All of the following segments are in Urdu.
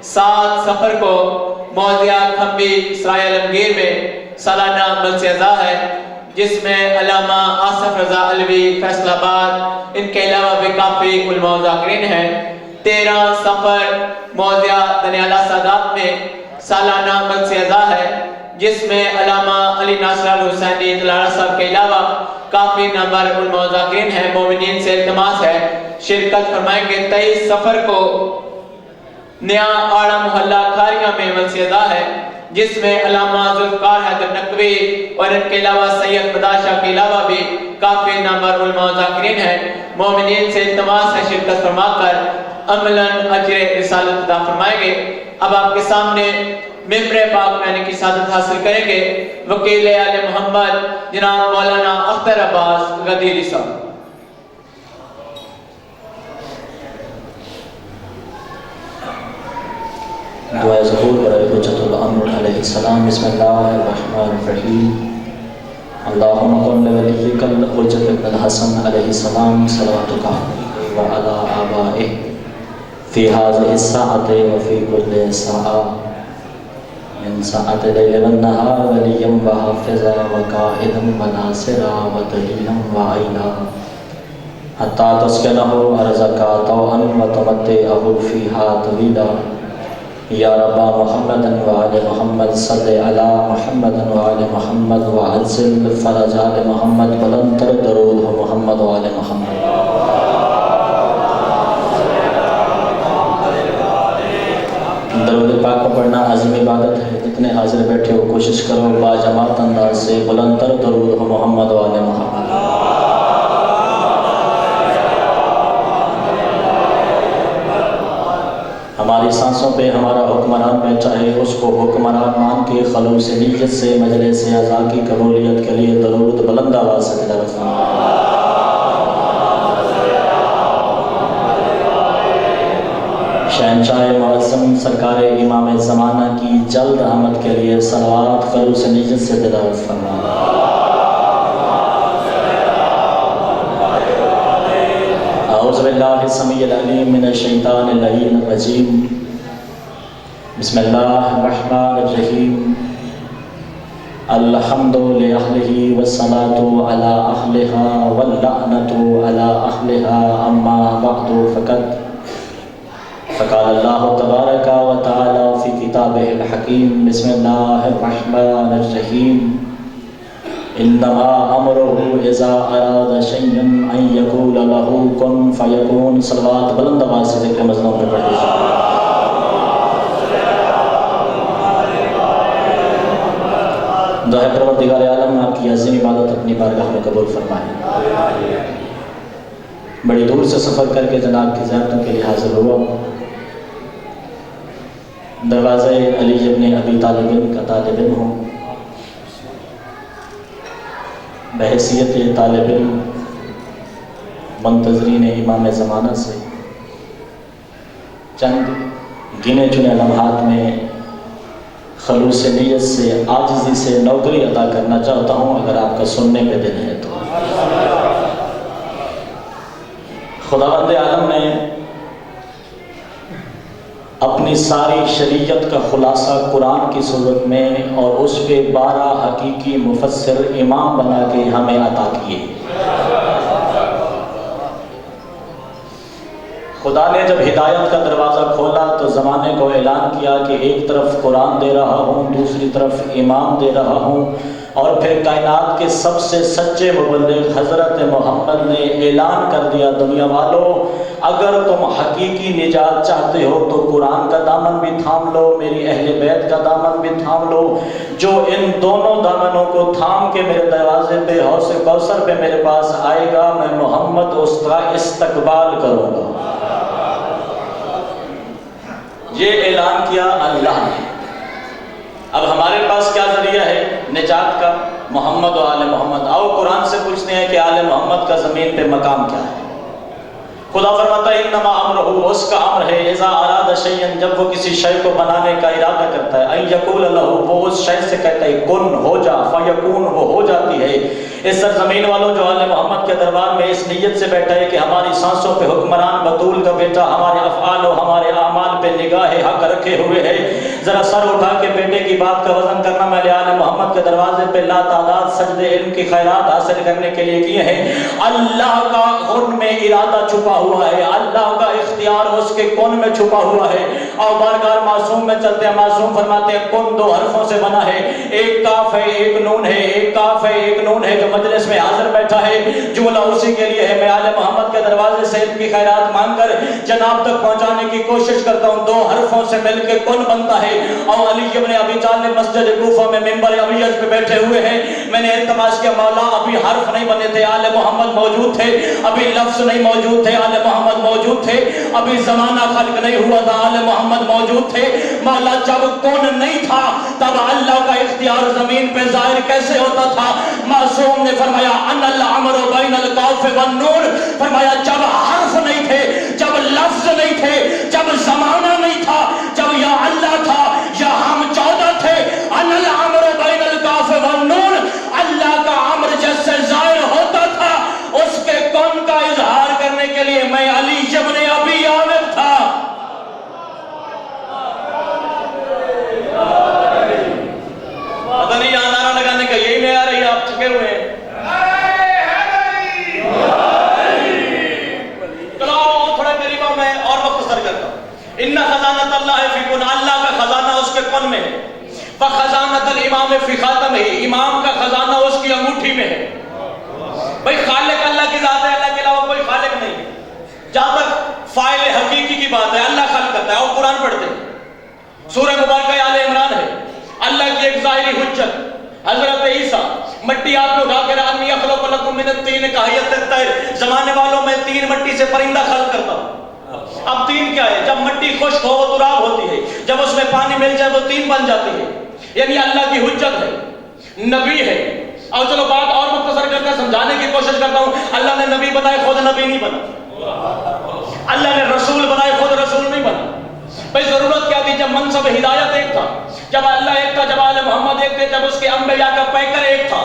7 سفر کو موضع کھمبی سرائے عالمگیر میں سالانہ مجلس اعزا ہے، جس میں علامہ آصف رضا علوی فیصل آباد، ان کے علاوہ بھی کافی علماء و ذاکرین ہیں۔ 13 سفر موضع دنیالہ سادات میں سالانہ مجلس اعزا ہے، جس میں علامہ علی ناصر الحسینی تلارہ صاحب کے علاوہ کافی نمبر علماء و ذاکرین ہیں۔ مومنین سے التماس ہے شرکت فرمائیں گے۔ 23 سفر کو نیا آڑا محلہ کھاریاں میں مجلس اعزا ہے، جس میں علامہ ذوالفقار حیدر نقوی اور ان کے علاوہ سید بداشاہ کے علاوہ بھی کافی نمبر علماء و ذاکرین ہیں۔ مومنین سے التماس ہے شرکت فرما کر عملاً اجر رسالت ادا فرمائیں گے۔ اب آپ کے سامنے ممبر پاک میں کی سعادت حاصل کریں گے وکیل آل محمد جناب مولانا اختر عباس غدیری صاحب۔ دعائے ظہور برائے حجت الامر علیہ السلام۔ بسم اللہ الرحمن الرحیم۔ اللہم کن لولیک الحجت ابن الحسن علیہ السلام صلواتک وعلی آبائہ فی هذه الساعة وفی کل ساعة من ساعة لیل والنہار ولیا وحافظا وقائدا وناصرا ودلیلا وعینا حتی تسکنہ ارضک طوعا وتمتعہ فیہا طویلا۔ یا رب محمد وآل محمد صلی علی محمد وآل محمد وعزل فرج آل محمد بلندر درود محمد وآل محمد۔ درود پاک کو پڑھنا عظیم عبادت ہے۔ جتنے حاضر بیٹھے ہو کوشش کرو با جماعت انداز سے بلندر درود محمد وآل محمد۔ ہماری سانسوں پہ ہمارا حکمران بیٹھا ہے، اس کو حکمران مان کے خلوص نیت سے مجلس اعزا کی قبولیت کے لیے درود بلند آواز سے تلاوت فرمائیں۔ شہنشاہ معظم سرکار امام زمانہ کی جلد آمد کے لیے صلوات خلوص نیت سے تلاوت فرمائیں۔ اعوذ باللہ السمیع العلیم من الشیطان اللعین الرجیم۔ بسم اللہ الرحمن الرحیم۔ الحمد لأہلہ والصلاة علی اہلہا واللعنۃ علی اہلہا اما بعد فقال اللہ تبارک و تعالی فی کتابہ الحکیم۔ بسم اللہ الرحمن الرحیم۔ انما امرہ اذا اراد شیئا ان یقول لہ کن فیکون۔ صلوات بلند آواز سے ذکر مظلوم میں پڑھ دیجیے۔ دعائے پروردگار عالم آپ کی عظیم عبادت اپنی بارگاہ میں قبول فرمائے۔ بڑی دور سے سفر کر کے جناب کی زیارتوں کے لیے حاضر ہوا۔ دروازہ علی ابن ابی طالب کا طالب علم ہوں، بحیثیت طالب علم منتظرین امام زمانہ سے چند گنے چنے لمحات میں خلوص نیت سے عاجزی سے نوکری ادا کرنا چاہتا ہوں، اگر آپ کا سننے پہ دل ہے تو۔ خداوند عالم نے اپنی ساری شریعت کا خلاصہ قرآن کی صورت میں اور اس پہ 12 حقیقی مفسر امام بنا کے ہمیں عطا کیے۔ خدا نے جب ہدایت کا دروازہ کھولا تو زمانے کو اعلان کیا کہ ایک طرف قرآن دے رہا ہوں، دوسری طرف امام دے رہا ہوں، اور پھر کائنات کے سب سے سچے مبلغ حضرت محمد نے اعلان کر دیا، دنیا والوں اگر تم حقیقی نجات چاہتے ہو تو قرآن کا دامن بھی تھام لو، میری اہل بیت کا دامن بھی تھام لو۔ جو ان دونوں دامنوں کو تھام کے میرے دروازے پہ حوض کوثر پہ میرے پاس آئے گا، میں محمد اس کا استقبال کروں گا۔ یہ اعلان کیا اللہ نے۔ اب ہمارے پاس کیا ذریعہ ہے نجات کا؟ محمد و آل محمد۔ آؤ قرآن سے پوچھتے ہیں کہ آل محمد کا زمین پہ مقام کیا ہے۔ خدا فرماتا ہے انما امرہ، اس کا امر ہے، اذا اراد شیئا، جب وہ کسی شے کو بنانے کا ارادہ کرتا ہے، ان یقول لہ، وہ اس شے سے کہتا ہے کن، ہو جا، فیکون، وہ ہو جاتی ہے۔ اس سرزمین والوں جو آل محمد کے دربار میں اس نیت سے بیٹھا ہے کہ ہماری سانسوں پہ حکمران بطول کا بیٹا ہمارے افعال و ہمارے اعمال ایمان پہ نگاہ حق رکھے ہوئے ہے. ذرا سر اٹھا کے بیٹے کی بات کا وزن کرنا. میں نے آل محمد کے دروازے پہ لا تعداد سجدے علم کی خیرات حاصل کرنے کے لیے کیے ہیں. اللہ کا ان میں ارادہ چھپا ہوا ہے, اللہ کا اختیار اس کے کون میں چھپا ہوا ہے. اور بارگاہ معصوم میں چلتے ہیں. معصوم فرماتے ہیں کن دو حرفوں سے بنا ہے, ایک کاف ہے ایک نون ہے, ایک کاف ہے ایک نون ہے. جو مجلس میں حاضر بیٹھا ہے جملہ اسی کے لیے ہے. میں آل محمد کے دروازے سے علم کی خیرات مانگ کر جناب تک پہنچانے کی کوشش کرتا ہوں. دو حرفوں سے مل کے کن بنتا ہے. اور علی ابن ابی طالب مسجد کوفہ میں منبر ابیض پہ بیٹھے ہوئے ہیں. میں نے التماس کیا مولا ابھی حرف نہیں بنے تھے, آل محمد موجود تھے, ابھی لفظ نہیں موجود تھے, آل محمد موجود تھے, ابھی زمانہ خلق نہیں ہوا تھا, آل محمد موجود تھے. مولا جب کون نہیں تھا تب اللہ کا اختیار زمین پہ ظاہر کیسے ہوتا تھا؟ معصوم نے فرمایا ان الامر بین القاف والنون, فرمایا جب حرف نہیں تھے, جب لفظ نہیں تھے, جب زمانہ نہیں تھا, جب یا اللہ تھا یا ہم 14 تھے. ان الامر بین القاف والنون, اللہ کا امر جیسے ظاہر ہوتا تھا اس کے کون کا اظہار کرنے کے لیے میں علی ابن ابی طالب تھا. پتہ نہیں یہاں نعرہ لگانے کا یہی میں آ رہی ہے, آپ چکے ہوئے ہیں. چلو تھوڑا قریب آؤ, میں اور مختصر کرتا ہوں. ان خزانۃ اللہ فی کن, اللہ کا خزانہ اس کے کن میں ہے. وخزانۃ الامام فی خاتمہ, امام کا خزانہ اس کی انگوٹھی میں ہے. بھئی خالق اللہ کی ذات ہے, اللہ کے علاوہ کوئی خالق نہیں ہے. جہاں تک فاعل حقیقی کی بات ہے, اللہ خلق کرتا ہے. اور قرآن پڑھتے ہیں, سورہ مبارکہ آل عمران ہے. اللہ کی ایک ظاہری حجت حضرت عیسیٰ, مٹی آپ کو اٹھا کر آدمی اخلق لکم من الطین کہیت الطیر, زمانے والوں میں تین مٹی سے پرندہ خلق کرتا ہوں. اب تین کیا ہے؟ جب مٹی خشک ہو وہ تراب ہوتی ہے, جب اس میں پانی مل جائے وہ تین بن جاتی ہے. یعنی اللہ کی حجت ہے, نبی ہے. اور چلو بات اور مختصر کر کے سمجھانے کی کوشش کرتا ہوں. اللہ نے نبی بنائے, خود نبی نہیں بنا. اللہ نے رسول بنائے, خود رسول نہیں بنا. بھئی ضرورت کیا تھی جب منصب ہدایت ایک تھا, جب اللہ ایک تھا, جب آل محمد ایک تھے, جب اس کے انبیاء کا پیکر ایک تھا,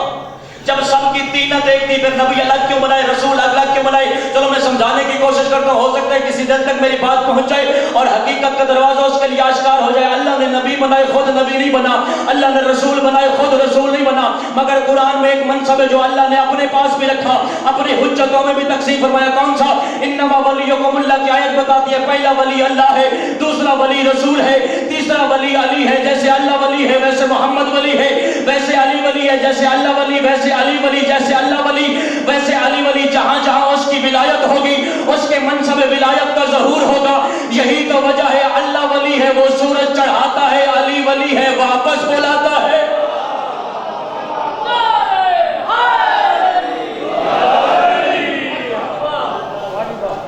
جب سب کی تینت ایک تھی, پھر نبی الگ کیوں بنائے, رسول الگ کیوں بنائے؟ چلو میں سمجھانے کی کوشش کرتا ہوں, ہو سکتا ہے کسی دن تک میری بات پہنچ جائے اور حقیقت کا دروازہ اس کے لیے آشکار ہو جائے. اللہ نے نبی بنائے, خود نبی نہیں بنا. اللہ نے رسول بنائے, خود رسول نہیں بنا. مگر قرآن میں ایک منصب ہے جو اللہ نے اپنے پاس بھی رکھا, اپنی حجتوں میں بھی تقسیم فرمایا. کون سا؟ انما ولیکم اللہ کی آیت بتاتی ہے پہلا ولی اللہ ہے, دوسرا ولی رسول ہے, تیسرا ولی علی ہے. جیسے اللہ ولی ہے ویسے محمد ولی ہے, ویسے علی ولی ہے. جیسے اللہ ولی ویسے علی ولی, جیسے اللہ ولی ویسے علی ولی. جہاں جہاں اس کی ولایت ہوگی اس کے منصب ولایت کا ظہور ہوگا. یہی تو وجہ ہے اللہ ولی ہے وہ سورج چڑھاتا ہے, علی ولی ہے واپس بلاتا ہے.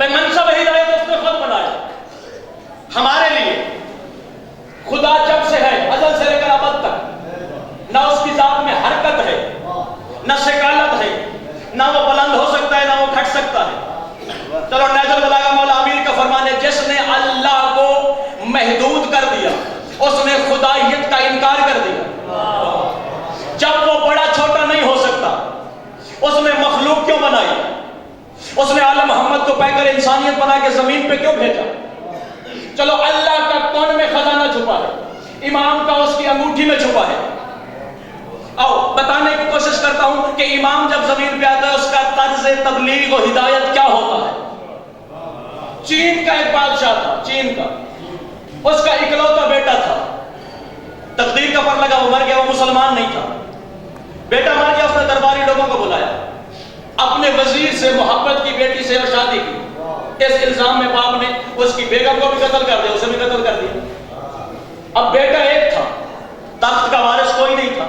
منصب ہدایت اس نے خود بنایا ہمارے لیے. خدا جب سے ہے, ازل سے لے کر ابد تک, نہ اس کی ذات میں حرکت ہے, نہ شکالت ہے, نہ وہ بلند ہو سکتا ہے, نہ وہ کھٹ سکتا ہے. چلو نہج البلاغہ مولا امیر کا فرمان ہے, جس نے اللہ کو محدود کر دیا اس نے خدائیت کا انکار کر دیا. جب وہ بڑا چھوٹا نہیں ہو سکتا اس نے مخلوق کیوں بنائی؟ اس نے آل محمد کو پیکر انسانیت بنا کے زمین پہ کیوں بھیجا؟ چلو اللہ کا کون میں خزانہ چھپا ہے, امام کا اس کی انگوٹھی میں چھپا ہے. آؤ بتانے کی کوشش کرتا ہوں کہ امام جب زمین پہ آتا ہے اس کا طرز تبلیغ و ہدایت کیا ہوتا ہے. چین کا ایک بادشاہ تھا, چین کا, اس کا اکلوتا بیٹا تھا, تقدیر کا پر لگا, وہ مر گیا, وہ مسلمان نہیں تھا. بیٹا مر گیا, اس نے درباری لوگوں کو بلایا, اپنے وزیر سے محبت کی, بیٹی سے اور شادی کی. اس الزام میں باپ نے اس کی بیگم کو بھی قتل کر دیا, اسے بھی قتل کر دیا. اب بیٹا ایک تھا, تخت کا وارث کوئی نہیں تھا.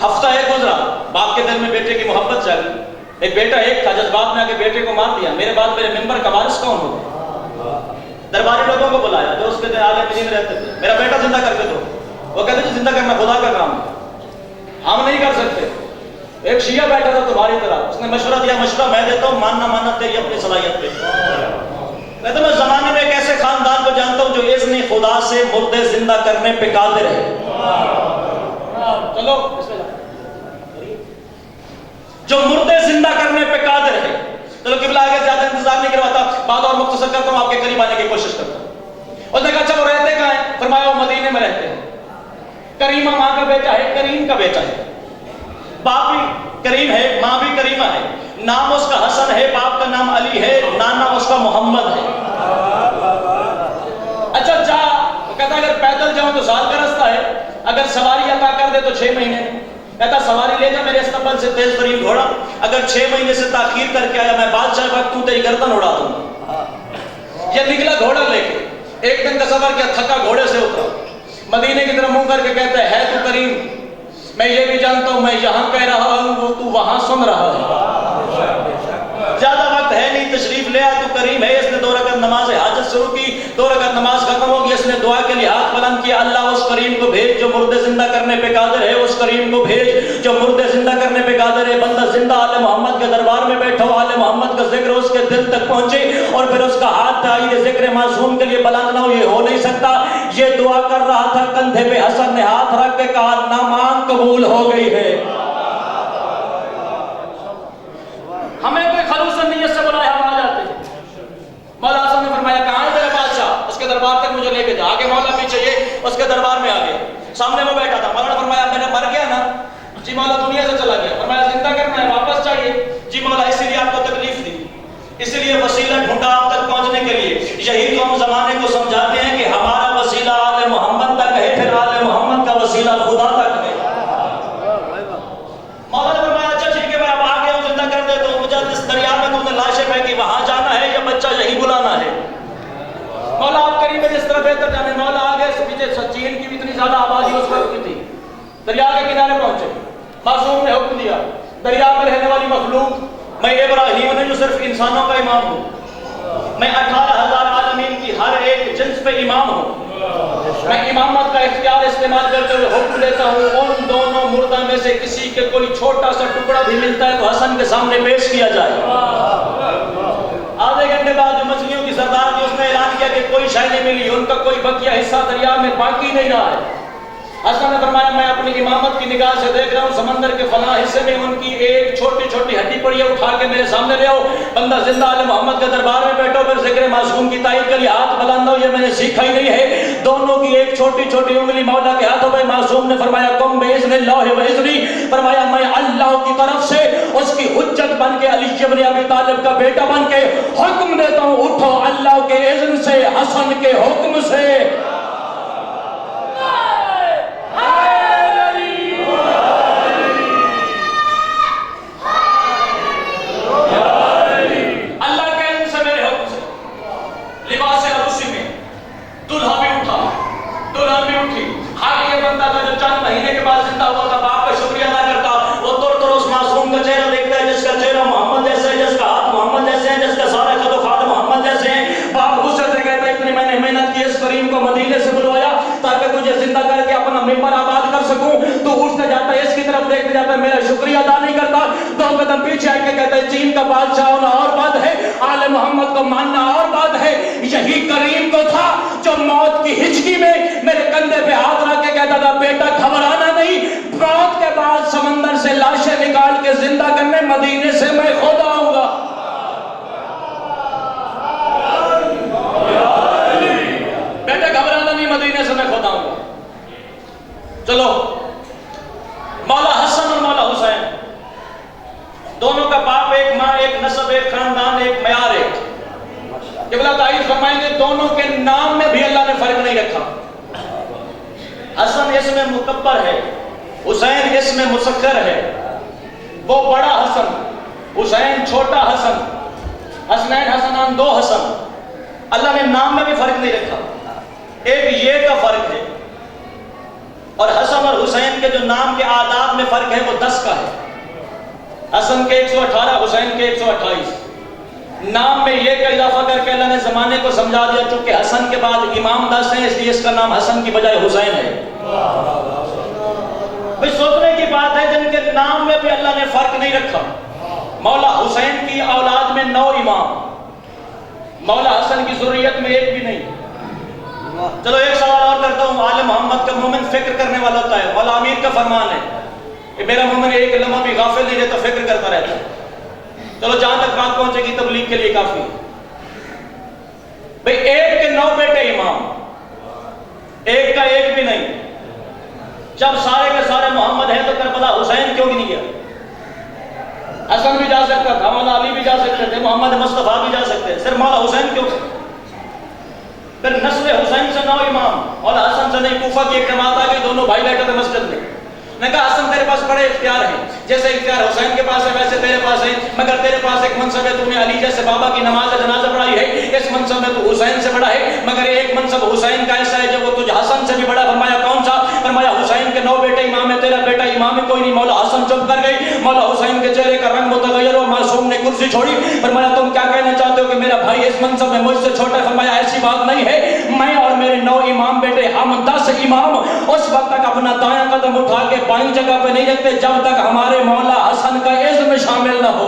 ہفتہ ایک گزرا, باپ کے دل میں بیٹے کی محبت جاگی. ایک بیٹا ایک تھا, جذبات میں آ کے بیٹے کو مار دیا. میرے بعد میرے ممبر کا وارث کون ہوگا؟ درباری لوگوں کو بلایا جو اس کے دن عالم دین رہتے تھے, میرا بیٹا زندہ کر کے دو. وہ کہتے تھے زندہ کرنا خدا کا کام ہے, ہم نہیں کر سکتے. ایک شیعہ بیٹھا تھا تمہاری طرح, اس نے مشورہ دیا, مشورہ میں دیتا ہوں, ماننا ماننا تیری اپنی صلاحیت پہ. کہتا میں زمانے میں ایک ایسے خاندان کو جانتا ہوں جو اذن خدا سے مردے زندہ کرنے پہ قادر ہے. چلو بسم اللہ, جو مردے زندہ کرنے پہ قادر ہے. چلو قبلہ آگے زیادہ انتظار نہیں کرواتا, بات اور مختصر کرتا ہوں, آپ کے قریب آنے کی کوشش کرتا ہوں. اس نے کہا اچھا وہ رہتے کہاں ہیں؟ فرمایا وہ مدینے میں رہتے ہیں. کریمہ ماں کا بیٹا ہے، کریم کا بیٹا ہے. باپ بھی کریم ہے، ماں بھی کریمہ ہے. نام اس کا حسن ہے، باپ کا نام علی ہے، نانا اس کا محمد ہے. اچھا جا، وہ کہتا اگر پیدل جاؤں تو سال کا رستہ ہے، اگر سواری عطا کر دے تو 6 مہینے. کہتا سواری لے جا میرے استقبال سے تیز ترین گھوڑا، اگر 6 مہینے سے تاخیر کر کے آیا میں بادشاہ وقت تو تیری گردن اڑا دوں. یہ نکلا گھوڑا لے کے، ایک دن کا سفر کیا، تھکا گھوڑے سے اترا، مدینے کی طرف منہ کر کے کہتا ہے تو کریم، میں یہ بھی جانتا ہوں میں یہاں کہہ رہا ہوں وہ تو وہاں سن رہا ہے. زیادہ وقت ہے نہیں، تشریف لے آ، تو کریم ہے. اس نے 2 رکعت نماز حاجت شروع کی، 2 رکعت نماز ختم ہوگی، اس نے دعا کے لیے ہاتھ بلند کیا، اللہ اس کریم کو بھیج جو مردے زندہ کرنے پہ قادر ہے، اس کریم کو بھیج جو مردے زندہ کرنے پہ قادر ہے. بندہ زندہ آل محمد کے دربار میں بیٹھا ہو، آل محمد کا ذکر اس کے دل تک پہنچے اور پھر اس کا ہاتھ تائید ذکر معصوم کے لیے بلند نہ ہو، یہ ہو نہیں سکتا. یہ دعا کر رہا تھا، کندھے پہ حسن نے ہاتھ رکھ کے کہا نامان قبول ہو گئی ہے. ہمیں کوئی خلوص نیت سے بلایا ہم آ جاتے ہیں. مولا حسن نے فرمایا کہاں ہے میرا بادشاہ، اس کے دربار تک مجھے لے کے جا. آگے مولا پیچھے یہ اس کے دربار میں آ گئے، سامنے وہ بیٹھا تھا. مولا نے فرمایا میرا مر گیا نا؟ جی مولا دنیا سے چلا گیا. فرمایا زندہ کرنا ہے، واپس چاہیے؟ جی مولا اسی لیے آپ کو تکلیف دی، اسی لیے وسیلہ ڈھونڈا آپ تک پہنچنے کے لیے. یہی تو ہم زمانے کو سمجھاتے ہیں کہ ہمارا وسیلہ آل محمد تک ہے، پھر آل محمد کا وسیلہ خدا تک ہے. مولا نے فرمایا اچھا ٹھیک ہے میں اب آ گیا ہوں، زندہ کر دے تو مجھے اس دریا میں تم نے لاشیں پھینکی، وہاں جانا ہے یا بچہ یہی بلانا ہے؟ مولا آپ کریم ہے، جس طرح بہتر جانے. مولا آگے اس پیچھے چین کی بھی اتنی زیادہ آبادی اس وقت کی تھی. دریا کے کنارے پہنچے، معصوم نے حکم دیا دریا میں رہنے والی مخلوق، میں ابراہیم نے جو صرف انسانوں کا امام ہوں، میں 18,000 عالمین کی ہر ایک جنس پہ امام ہوں. میں امامت کا اختیار استعمال کرتے ہوئے حکم دیتا ہوں ان دونوں مردہ میں سے کسی کے کوئی چھوٹا سا ٹکڑا بھی ملتا ہے تو حسن کے سامنے پیش کیا جائے. آدھے گھنٹے بعد جو مچھلیوں کی سردار تھی اس نے اعلان کیا کہ کوئی شے نہیں ملی، ان کا کوئی بقیہ حصہ دریا میں باقی نہیں رہا ہے. حسن نے فرمایا میں اپنی امامت کی نگاہ سے دیکھ رہا ہوں سمندر کے فلاں حصے میں ان کی ایک چھوٹی چھوٹی ہڈی پڑی ہے، اٹھا کے میرے سامنے لے آؤ. بندہ زندہ آل محمد کے دربار میں بیٹھو، پھر ذکر معصوم کی تائید کے لیے ہاتھ بلند ہو، یہ میں نے سیکھا ہی نہیں ہے. دونوں کی ایک چھوٹی چھوٹی انگلی مولا کے ہاتھوں میں. معصوم نے فرمایا قم باذن اللہ و اذنی، فرمایا میں اللہ کی طرف سے اس کی حجت بن کے علی ابن ابی طالب کا بیٹا بن کے حکم دیتا ہوں اٹھو اللہ کے اذن سے، حسن کے حکم سے. مہینے کے بعد زندہ ہوا تھا، باپ کا شکریہ ادا کرتا. وہ تر اس معصوم کا چہرہ دیکھتا ہے جس کا چہرہ محمد جیسا ہے، جس کا ہاتھ محمد جیسے ہیں، جس کا سارا خد و خال محمد جیسے ہیں. باپ غصے سے کہتا ہے اتنی میں نے محنت کی، اس کریم کو مدینے سے بلوایا تاکہ تجھے زندہ کر کے اپنا ممبر آباد کر سکوں. تو اٹھتا جاتا ہے، اس کی طرف دیکھتے جاتا ہے، میرا شکریہ ادا نہیں کرتا. 2 قدم پیچھے آ کے کہتا ہے چین کا بادشاہ ہونا اور بات ہے، آل محمد کو ماننا اور بات ہے. یہی کریم کو تھا جو موت کی ہچکی میں میرے کندھے پہ ہاتھ رکھ کے کہتا تھا بیٹا گھبرانا نہیں، موت کے بعد سمندر سے لاشیں نکال کے زندہ کرنے مدینے سے میں خود آؤں گا. بیٹا گھبرانا نہیں، مدینے سے میں خود آؤں گا. چلو مولا حسن اور مولا حسین دونوں کا باپ ایک، ماں ایک، نسب ایک، خاندان ایک، معیار ایک. قبلہ تائید فرمائیں گے دونوں کے نام میں بھی اللہ نے فرق نہیں رکھا. حسن اس میں مکبر ہے، حسین اس میں مسکر ہے. وہ بڑا حسن، حسین چھوٹا حسن، حسنین حسنان 2 حسن. اللہ نے نام میں بھی فرق نہیں رکھا، ایک یہ کا فرق ہے. اور حسن اور حسین کے جو نام کے آداب میں فرق ہے وہ 10 کا ہے. حسن کے 118، حسین کے 128. نام میں یہ کا اضافہ کر کے اللہ نے زمانے کو سمجھا دیا چونکہ حسن کے بعد امام 10 ہیں، اس لیے اس کا نام حسن کی بجائے حسین ہے. بھئی سوچنے کی بات ہے جن کے نام میں بھی اللہ نے فرق نہیں رکھا. مولا حسین کی اولاد میں 9 امام، مولا حسن کی ذریت میں 1 بھی نہیں. چلو ایک سوال اور کرتا ہوں. آل محمد کا مومن فکر کرنے والا ہوتا ہے. مولا امیر کا فرمان ہے کہ میرا مومن ایک لمحہ بھی غافل نہیں رہتا، فکر کرتا رہتا ہے. چلو جہاں تک بات پہنچے گی تبلیغ کے لیے کافی. بھئی 1 کے 9 بیٹے امام، بھی نہیں. جب سارے کے سارے محمد ہیں تو کربلا حسین کیوں نہیں گیا؟ حسن بھی جا سکتا تھا، مولا علی بھی جا سکتے تھے، محمد مصطفیٰ بھی جا سکتے تھے، صرف مولا حسین کیوں؟ پھر نسل حسین سے 9 امام، مولا حسن سے نہیں. کوفہ کی ایک جماعت آ گئی، دونوں بھائی بیٹھے تھے مسجد میں. نے کہا حسن تیرے پاس بڑے اختیار ہیں، جیسے اختیار حسین کے پاس ہے ویسے تیرے پاس ہے، مگر تیرے پاس ایک منصب ہے، تو نے علی جیسے بابا کی نماز جنازہ پڑھائی ہے، اس منصب میں تو حسین سے بڑا ہے، مگر ایک منصب حسین کا ایسا ہے جو وہ تجھ حسن سے بھی بڑا. فرمایا کون سا؟ فرمایا حسین کے 9 بیٹے امام ہے، تیرا بیٹا امام کوئی نہیں. مولا حسن چپ کر گئی. مولا حسین کے چہرے کا رنگ متغیر ہوا، معصوم نے کرسی چھوڑی. فرمایا تم کیا کہنا چاہتے ہو کہ میرا بھائی اس منصب میں مجھ سے چھوٹا ہے؟ فرمایا ایسی بات نہیں ہے، میں اور میرے 9 امام بیٹے، ہم 10 امام اس وقت تک اپنا دایاں قدم اٹھا کے بائیں جگہ پہ نہیں رکھتے جب تک ہمارے مولا حسن کا عزم شامل نہ ہو.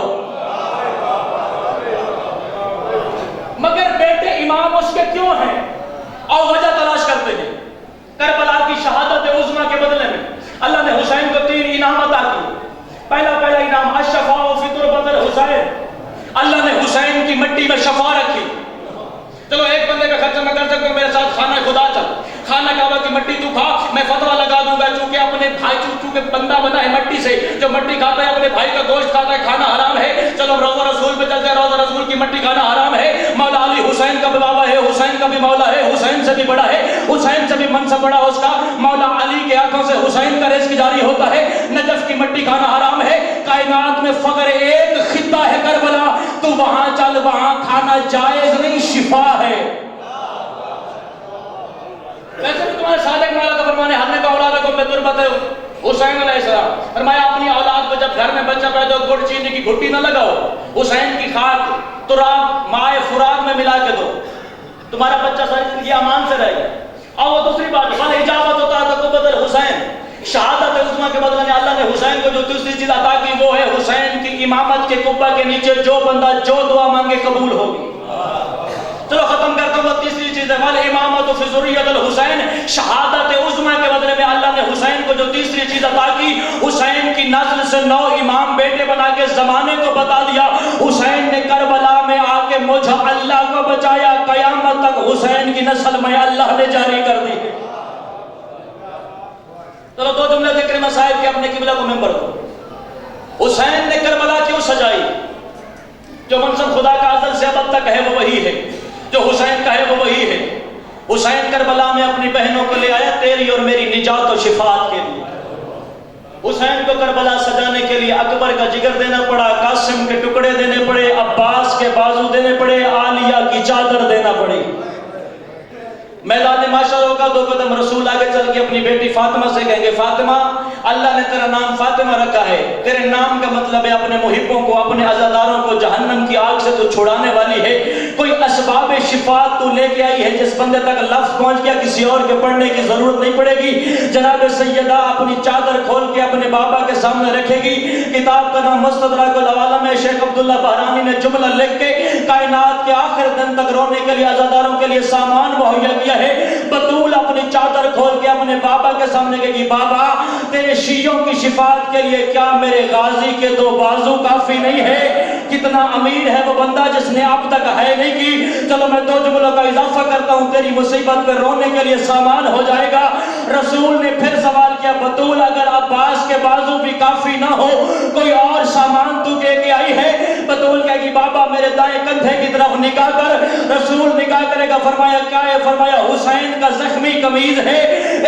مگر بیٹے امام اس کے کیوں ہیں؟ اور وجہ تلاش کرتے ہیں. کربلا کی شہادت عظمیٰ کے بدلے میں اللہ نے حسین کو 3 انعام عطا کیے. پہلا انعام الشفاء فی تربۃ الحسین، اللہ نے حسین کی مٹی میں شفا رکھی. چلو ایک بندے کا خرچہ میں کر سکتا ہوں، میرے ساتھ خانہ خدا چل، خانہ کعبہ کی مٹی تو کھا، میں فتویٰ لگا دوں گا چونکہ اپنے بھائی چونکہ بندہ بنا ہے مٹی سے، جو مٹی کھاتا ہے اپنے بھائی کا گوشت کھاتا ہے، کھانا حرام ہے. چلو روضہ رسول پہ چلتے ہیں، روضہ رسول کی مٹی کھانا حرام ہے. مولا علی حسین کا بھی بابا ہے، حسین کا بھی مولا ہے، حسین سے بھی بڑا ہے، حسین سے بھی منصب بڑا اس کا. مولا علی کے ہاتھوں سے حسین کا رزق جاری ہوتا ہے. نجف کی مٹی کھانا حرام ہے. کائنات میں فقر ایک خطہ ہے کربلا، تو وہاں چل، وہاں کھانا جائز نہیں، شفا ہے. ویسے بھی تمہارے صادق مولا کا فرمان ہے، ہم نے کہا اولادکم بتربۃ حسین علیہ السلام. فرمایا اپنی اولاد کو جب گھر میں بچہ پیدا ہو گڑ چینی کی گھٹی نہ لگاؤ، حسین کی خاک تراب مائے فرات میں ملا کے دو، تمہارا بچہ ساری زندگی امان سے رہے گا. اور وہ دوسری بات فل اجابت ہوتا ہے قبۃ الحسین، شہادت عظمیٰ کے بدلے میں اللہ نے حسین کو جو دوسری چیز عطا کی وہ ہے حسین کی امامت کے قبہ کے نیچے جو بندہ جو دعا مانگے قبول ہوگی. چلو ختم کرتا ہوں. وہ تیسری چیز ہے والامامۃ فی ذریۃ الحسین، شہادت عظمیٰ کے بدلے میں اللہ نے حسین کو جو تیسری چیز عطا کی، حسین کی نسل سے 9 امام بیٹے بنا کے زمانے کو بتا دیا حسین نے کربلا میں آ کے مجھے اللہ کو بچایا، قیامت تک حسین کی نسل میں اللہ نے جاری کر دی. چلو 2 جملے ذکر مصائب کے اپنے قبلہ کو ممبر دو. حسین نے کربلا کیوں سجائی؟ جو منصب خدا کا ازل سے ابد تک ہے وہ وہی ہے، جو حسین کا ہے وہ وہی ہے. حسین کربلا میں اپنی بہنوں کو لے آیا تیری اور میری نجات و شفاعت کے لیے. حسین کو کربلا سجانے کے لیے اکبر کا جگر دینا پڑا، قاسم کے ٹکڑے دینے پڑے، عباس کے بازو دینے پڑے، عالیہ کی چادر دینا پڑی. میدان معاشرہ کا 2 قدم رسول آگے چل کے اپنی بیٹی فاطمہ سے کہیں گے فاطمہ اللہ نے تیرا نام فاطمہ رکھا ہے، تیرے نام کا مطلب ہے اپنے محبوں کو، اپنے عزاداروں کو جہنم کی آگ سے تو چھڑانے والی ہے. کوئی اسباب شفاعت تو لے کے آئی ہے جس بندے تک لفظ پہنچ گیا کسی اور کے پڑھنے کی ضرورت نہیں پڑے گی. جناب سیدہ اپنی چادر کھول کے اپنے بابا کے سامنے رکھے گی. کتاب کا نام مستدرک العوالم ہے، شیخ عبداللہ بہرانی نے جملہ لکھ کے کائنات کے آخر دن تک رونے کے لیے عزاداروں کے لیے سامان مہیا کیا ہے. بطول اپنی چادر کھول کے اپنے بابا کے سامنے کہے گی بابا تیرے شیعوں کی شفاعت کے لیے کیا میرے غازی کے 2 بازو کافی نہیں ہے؟ کتنا امیر ہے وہ بندہ جس نے اب تک ہے نہیں کی. چلو میں 2 جملوں کا اضافہ کرتا ہوں، تیری مصیبت پہ رونے کے لیے سامان ہو جائے گا. رسول نے پھر سوال کیا بطول اگر عباس کے بازو بھی کافی نہ ہو کوئی اور سامان تو دے کے آئی ہے؟ بطول کہے گی بابا میرے دائیں کندھے کی طرف نگاہ کر. رسول نگاہ کرے گا، فرمایا کیا ہے؟ فرمایا حسین کا زخمی قمیض ہے،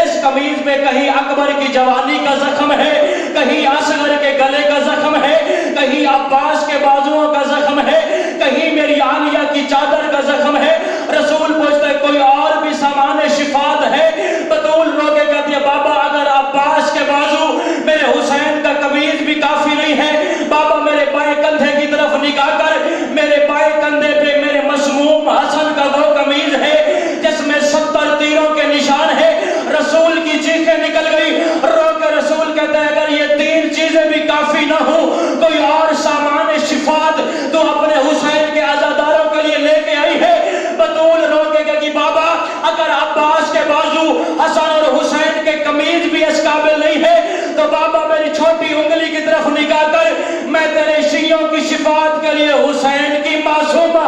اس قمیض پہ کہیں اکبر کی جوانی کا زخم ہے، کہیں اصغر کے گلے کا زخم ہے، کہیں عباس کے بازوؤں کا زخم ہے، کہیں میری عالیہ کی چادر کا زخم ہے. رسول پوچھتا ہے کوئی اور بھی سامان شفاعت ہے؟ بطول رو کے کہتی ہے بابا اگر عباس کے بازو میرے حسین کا قمیض بھی کافی نہیں ہے، بابا میرے بائیں کندھے کی طرف نگاہ کر، میرے بائیں کندھے پہ میرے مسموم حسن کا وہ قمیض ہے جس میں 70 تیروں کے نشان ہے. رسول کی چیخیں نکل گئی، رو کے رسول کہتا ہے اگر یہ 3 چیزیں بھی کافی نہ ہو کوئی اور سامان شفاعت تو اپنے حسین کے عزاداروں کے لیے لے کے آئی ہے. بطول رو کے کہے گی بابا اگر عباس کے بازو حسن اور حسین کے قمیض بھی اس قابل نہیں ہے تو بابا میری چھوٹی انگلی کی طرف نگاہ کر، میں تیرے شیعوں کی شفاعت کے لیے حسین کی معصومہ